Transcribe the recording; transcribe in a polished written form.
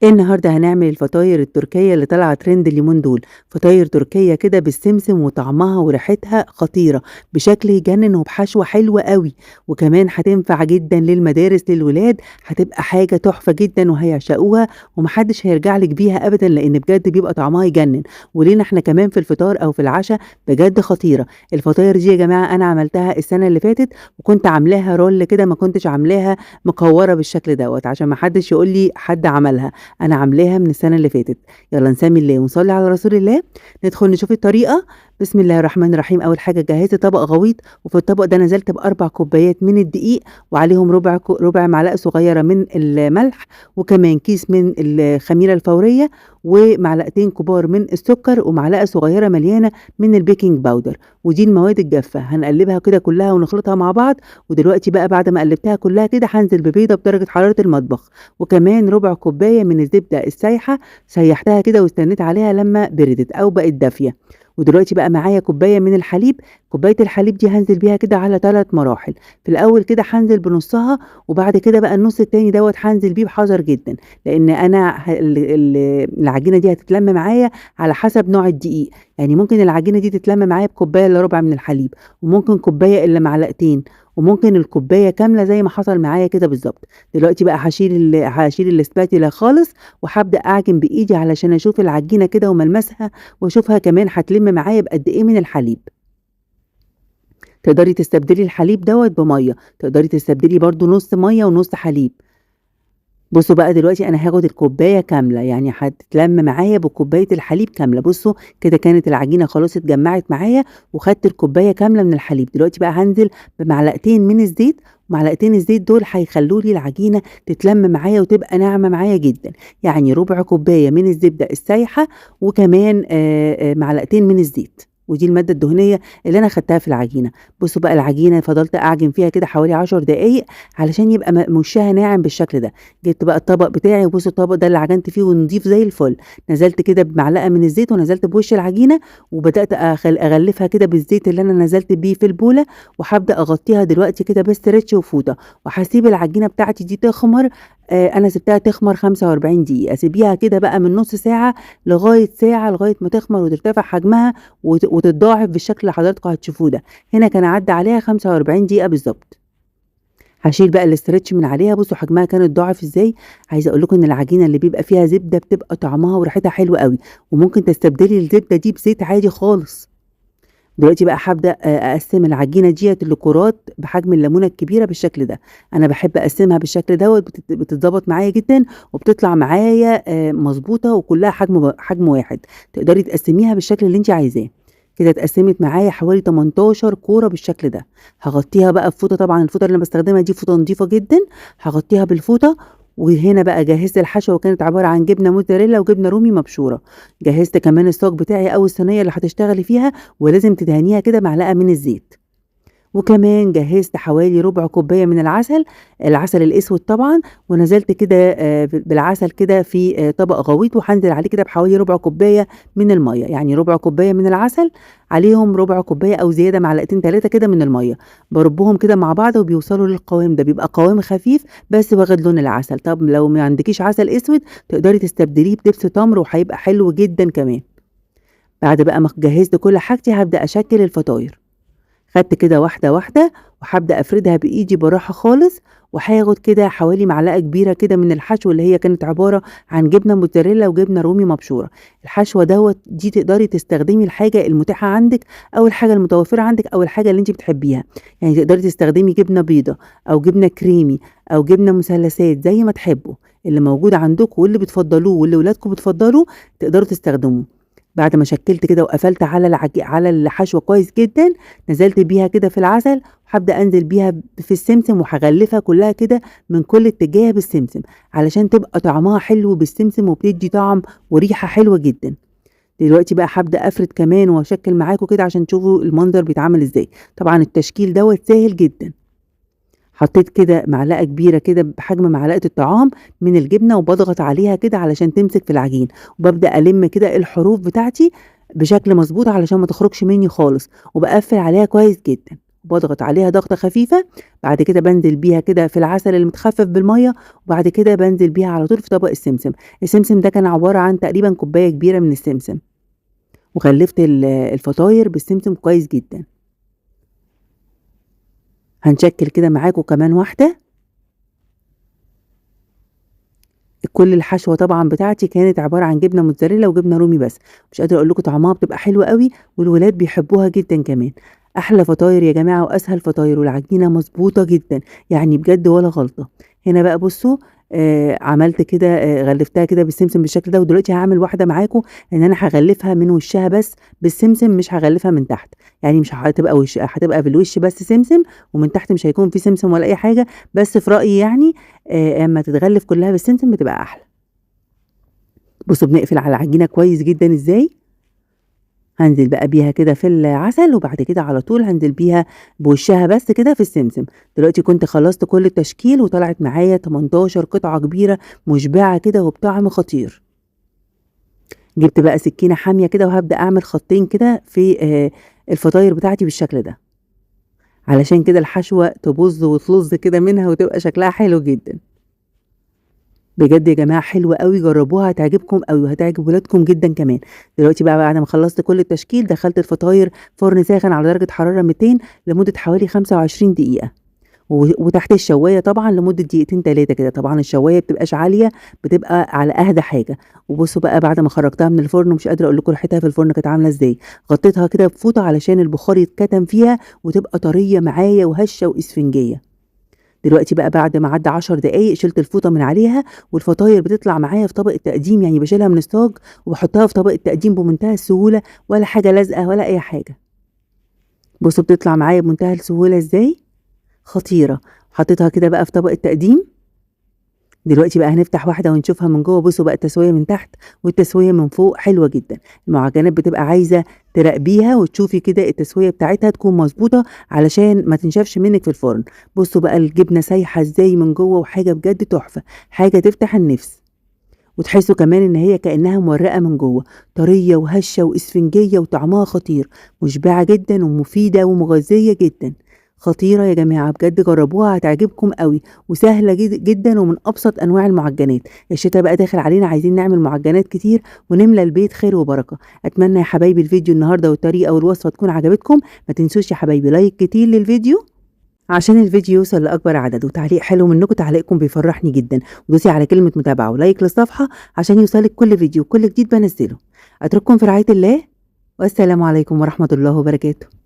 النهارده هنعمل الفطاير التركية اللي طالعة ترند اليومين دول، فطاير تركية كده بالسمسم وطعمها وريحتها خطيرة بشكل يجنن وبحشوة حلوة قوي، وكمان هتنفع جدا للمدارس للولاد، هتبقى حاجة تحفة جدا وهيعشقوها ومحدش هيرجع لك بيها ابدا لان بجد بيبقى طعمها يجنن، ولينا احنا كمان في الفطار او في العشاء بجد خطيرة. الفطاير دي يا جماعة انا عملتها السنة اللي فاتت وكنت عاملاها رول كده، ما كنتش عاملاها مكورة بالشكل دوت عشان ما حدش يقول لي حد عملها، أنا عاملاها من السنة اللي فاتت. يالّا نسمّي الله ونصلّي على رسول الله، ندخل نشوف الطريقة. بسم الله الرحمن الرحيم. أول حاجة جهّزت طبق غويط، وفي الطبق ده نزلت ب4 كوبايات من الدقيق، وعليهم ربع معلقة صغيرة من الملح، وكمان كيس من الخميرة الفورية، ومعلقتين كبار من السكر، ومعلقة صغيرة مليانة من البيكنج باودر، ودي المواد الجافة. هنقلّبها كده كلّها ونخلطها مع بعض، ودلوقتي بقى بعد ما قلّبتها كلّها كده هانزل ببيضة بدرجة حرارة المطبخ. وكمان ربع كوباية من الزبدة السايحة، سيحتها كده واستنيت عليها لما بردت أو بقت دافية. ودلوقتي بقى معايا كوباية من الحليب، كوباية الحليب دي هانزل بيها كده على 3 مراحل، في الأول كده هانزل بنصها، وبعد كده بقى النص التاني دوّة هانزل بيه بحذر جدًا، لإن أنا ه ال ال العجينة دي هتتلم معايا على حسب نوع الدقيق، يعني ممكن العجينة دي تتلم معايا بكوباية إلا ربع من الحليب، وممكن كوباية إلا معلقتين، وممكن الكوباية كاملة زي ما حصل معايا كده بالضبط. دلوقتي بقى هاشيل الاسباتيلا خالص، وهابدأ أعجن بإيدي علشان أشوف العجينة كده وملمسها، وأشوفها كمان هتلم معايا بقد إيه من الحليب. تقدري تستبدلي الحليب دوّة بمَيّة، تقدري تستبدلي برضه نُص مَيّة ونُص حليب. بُصّوا بقى دلوقتي أنا هاخد الكوباية كاملة، يعني هتتلم معايا بكوباية الحليب كاملة. بُصّوا كده كانت العجينة خلاص اتجمّعت معايا وخدت الكوباية كاملة من الحليب. دلوقتي بقى هانزل بمعلقتين من الزيت، ومعلقتين الزيت دول هيخلّوا لي العجينة تتلم معايا وتبقى ناعمة معايا جدًا، يعني ربع كوباية من الزبدة السايحة، وكمان معلقتين من الزيت، ودي المادة الدهنية اللي أنا خدتها في العجينة. بُصّوا بقى العجينة فضلت أعجن فيها كده حوالي 10 دقايق علشان يبقى وشّها ناعم بالشكل ده. جِبت بقى الطبق بتاعي وبُصّوا الطبق ده اللي عجنت فيه ونضيف زي الفل، نزلت كده بمعلقة من الزيت ونزلت بوش العجينة، وبدأت أغلّفها كده بالزيت اللي أنا نزلت بيه في البولة، وهابدأ أغطّيها دلوقتي كده بستريتش وفوطة، وهاسيب العجينة بتاعتي دي تخمر. أنا سِبتها تخمر 45 دقيقة، سيبيها كده بقى من نُص ساعة لغاية ساعة، لغاية ما تخمر وترتفع حجمها وتتضاعف بالشكل اللي حضراتكم هتشوفوه ده. هنا كان عدّى عليها 45 دقيقة بالضبط. هاشيل بقى الاسترتش من عليها، بُصّوا حجمها كان اتضاعف إزاي. عايزة أقول لكم إن العجينة اللي بيبقى فيها زبدة بتبقى طعمها وريحتها حلوة أوي، وممكن تستبدلي الزبدة دي بزيت عادي خالص. دلوقتي بقى هابدأ أقسّم العجينة ديّة لكرات بحجم الليمونة الكبيرة بالشكل ده. أنا باحب أقسّمها بالشكل دوّة، بتتضبط معايا جدًا وبتطلع معايا مضبوطة وكلّها حجم واحد. تقدري تقسّميها بالشكل اللي أنتِ عايزاه. كده اتقسّمت معايا حوالي 18 كورة بالشكل ده. هاغطّيها بقى بفوطة، طبعًا الفوطة اللي أنا باستخدمها دي فوطة نضيفة جدًا، هاغطّيها بالفوطة. وهنا بقى جهّزت الحشوة وكانت عبارة عن جبنة موتزاريلا وجبنة رومي مبشورة. جهّزت كمان الصاج بتاعي أو الصينية اللي هتشتغلي فيها، ولازم تدهنيها كده معلقة من الزيت. وكمان جهّزت حوالي ربع كوباية من العسل، العسل الأسود طبعًا، ونزلت كده بالعسل كده في طبق غويط، وهانزل عليه كده بحوالي ربع كوباية من المَيّة، يعني ربع كوباية من العسل عليهم ربع كوباية أو زيادة معلقتين 3 كده من المَيّة، بارُبّهم كده مع بعض وبيوصلوا للقوام ده، بيبقى قوام خفيف بس واخد لون العسل. طب لو ما عندكيش عسل أسود تقدري تستبدليه بدبس تمر وهيبقى حلو جدًا كمان. بعد بقى ما جهّزت كل حاجتي هابدأ أشكِّل الفطاير. خدت كده واحدة، واحدة، وهابدأ أفردها بإيدي بالراحة خالص، وهاخد كده حوالي معلقة كبيرة كده من الحشو اللي هي كانت عبارة عن جبنة موتزاريلا وجبنة رومي مبشورة. الحشوة دي تقدري تستخدمي الحاجة المتاحة عندِك أو الحاجة المتوفرة عندِك أو الحاجة اللي أنتِ بتحبيها، يعني تقدري تستخدمي جبنة بيضا أو جبنة كريمي أو جبنة مثلثات زي ما تحبوا، اللي موجود عندكم واللي بتفضّلوه واللي ولادكم بتفضّلوه تقدروا تستخدموه. بعد ما شكِّلت كده وقفلت على الحشوة كويس جدًا، نزلت بيها كده في العسل، وهابدأ أنزل بيها في السمسم وهاغلّفها كلّها كده من كل اتجاه بالسمسم، علشان تبقى طعمها حلو بالسمسم وبتدّي طعم وريحة حلوة جدًا. دلوقتي بقى هابدأ أفرد كمان وأشكِّل معاكم كده عشان تشوفوا المنظر بيتعمل إزاي. طبعًا التشكيل دوّة سهل جدًا. حطيت كده معلقة كبيرة كده بحجم معلقة الطعام من الجبنة وباضغط عليها كده علشان تمسك في العجين، وبابدأ ألِم كده الحروف بتاعتي بشكل مضبوط علشان ما تخرجش مني خالص، وباقفّل عليها كويس جدًا. وباضغط عليها ضغطة خفيفة، بعد كده بانزل بيها كده في العسل المتخفف بالمَيّة، وبعد كده بانزل بيها على طول في طبق السمسم. السمسم ده كان عبارة عن تقريبًا كوباية كبيرة من السمسم، وغلّفت الفطاير بالسمسم كويس جدًا. هنشكِّل كده معاكم كمان واحدة. كل الحشوة طبعًا بتاعتي كانت عبارة عن جبنة موتزاريلا وجبنة رومي بس، مش قادرة أقول لكم طعمها بتبقى حلو أوي، والولاد بيحبوها جدًا كمان. أحلى فطاير يا جماعة وأسهل فطاير، والعجينة مضبوطة جدًا، يعني بجد ولا غلطة. هنا بقى بُصّوا، عملت كده، غلّفتها كده بالسمسم بالشكل ده، ودلوقتي هاعمل واحدة معاكم إن أنا هاغلّفها من وشّها بس بالسمسم، مش هاغلّفها من تحت، يعني مش هتبقى هتبقى في الوش بس سمسم، ومن تحت مش هيكون في سمسم ولا أي حاجة، بس في رأيي يعني أمّا تتغلّف كلّها بالسمسم بتبقى أحلى. بُصّوا بنقفل على العجينة كويس جدًا إزاي، هانزل بقى بيها كده في العسل، وبعد كده على طول هانزل بيها بوشّها بس كده في السمسم. دلوقتي كنت خلّصت كل التشكيل وطلعت معايا 18 قطعة كبيرة مُشبعة كده وبطعم خطير. جِبت بقى سكينة حامية كده وهابدأ أعمل خطين كده في الفطاير بتاعتي بالشكل ده، علشان كده الحشوة تبُظ وتلُظ كده منها وتبقى شكلها حلو جدًا. بجد يا جماعة حلوة أوي، جرّبوها هتعجبكم أوي وهتعجب ولادكم جدًا كمان. دلوقتي بقى بعد ما خلّصت كل التشكيل دخّلت الفطاير فرن ساخن على درجة حرارة 200 لمدة حوالي 25 دقيقة، وتحت الشواية طبعًا لمدة دقيقتين 3 كده، طبعًا الشواية ما بتبقاش عالية، بتبقى على أهدى حاجة. وبُصّوا بقى بعد ما خرّجتها من الفرن ومش قادرة أقول لكم ريحتها في الفرن كانت عاملة إزاي، غطيتها كده بفوطة علشان البخار يتكتم فيها وتبقى طرية معايا وهشة وإسفنجية. دلوقتي بقى بعد ما عدّى 10 دقايق شِلت الفوطة من عليها، والفطاير بتطلع معايا في طبق التقديم، يعني باشيلها من الصاج وباحطها في طبق التقديم بمنتهى السهولة، ولا حاجة لازقة ولا أي حاجة. بُصّوا بتطلع معايا بمنتهى السهولة إزاي، خطيرة. حطيتها كده بقى في طبق التقديم. دلوقتي بقى هنفتح واحدة ونشوفها من جوّه. بُصّوا بقى التسوية من تحت والتسوية من فوق حلوة جدًا. المعجنات بتبقى عايزة تراقبيها وتشوفي كده التسوية بتاعتها تكون مضبوطة علشان ما تنشفش منِّك في الفرن. بُصّوا بقى الجبنة سايحة إزاي من جوّه وحاجة بجد تحفة، حاجة تفتح النِّفس. وتحسّوا كمان إن هي كإنها مورّقة من جوّه، طرية وهشة وإسفنجية وطعمها خطير، مُشبعة جدًا ومفيدة ومغذية جدًا. خطيرة يا جماعة بجد جرّبوها هتعجبكم أوي، وسهلة جدًا ومن أبسط أنواع المعجنات. الشتا بقى داخل علينا عايزين نعمل معجنات كتير ونملى البيت خير وبركة. أتمنى يا حبايبي الفيديو النهارده والطريقة والوصفة تكون عجبتكم. ما تنسوش يا حبايبي لايك كتير للفيديو عشان الفيديو يوصل لأكبر عدد، وتعليق حلو منكم، تعليقكم بيفرحني جدًا، ودوسي على كلمة متابعة ولايك للصفحة عشان يوصلِك كل فيديو وكل جديد بانزّله. أترككم في رعاية الله، والسلام عليكم ورحمة الله وبركاته.